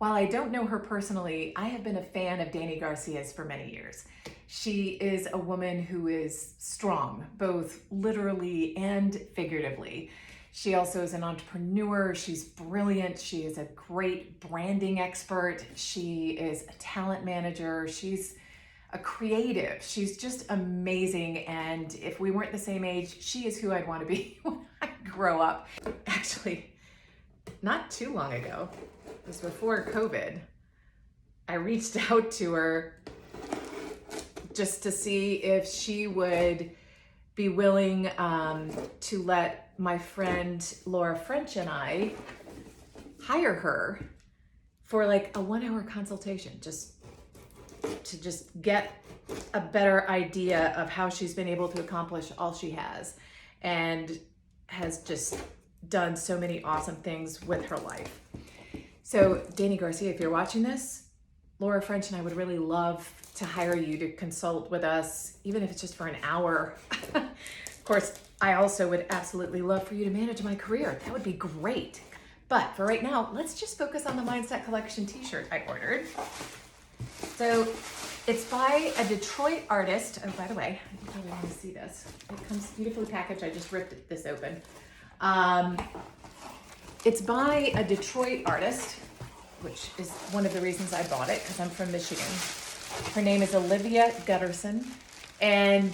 While I don't know her personally, I have been a fan of Dany Garcia's for many years. She is a woman who is strong, both literally and figuratively. She also is an entrepreneur. She's brilliant. She is a great branding expert. She is a talent manager. She's a creative. She's just amazing. And if we weren't the same age, she is who I'd want to be when I grow up. Actually, not too long ago, it was before COVID, I reached out to her just to see if she would be willing to let my friend Laura French and I hire her for like a 1-hour consultation, just to get a better idea of how she's been able to accomplish all she has, and has just done so many awesome things with her life. So Dany Garcia, if you're watching this, Laura French and I would really love to hire you to consult with us, even if it's just for an hour. Of course, I also would absolutely love for you to manage my career. That would be great. But for right now, let's just focus on the Mindset Collection t-shirt I ordered. So it's by a Detroit artist. Oh, by the way, you probably want to see this. It comes beautifully packaged. I just ripped this open. It's by a Detroit artist, which is one of the reasons I bought it, because I'm from Michigan. Her name is Olivia Guterson. And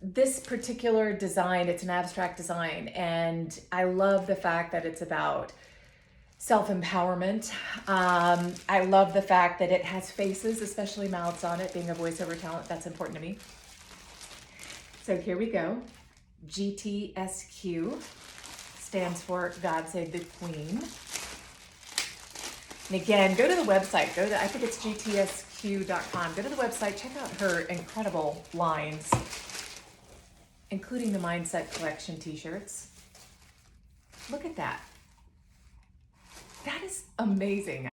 this particular design, it's an abstract design, and I love the fact that it's about self-empowerment. I love the fact that it has faces, especially mouths on it. Being a voiceover talent, that's important to me. So here we go. GTSQ stands for God Save the Queen. And again, go to the website. I think it's GTSQ.com. Go to the website, check out her incredible lines, including the Mindset Collection t-shirts. Look at that. That is amazing.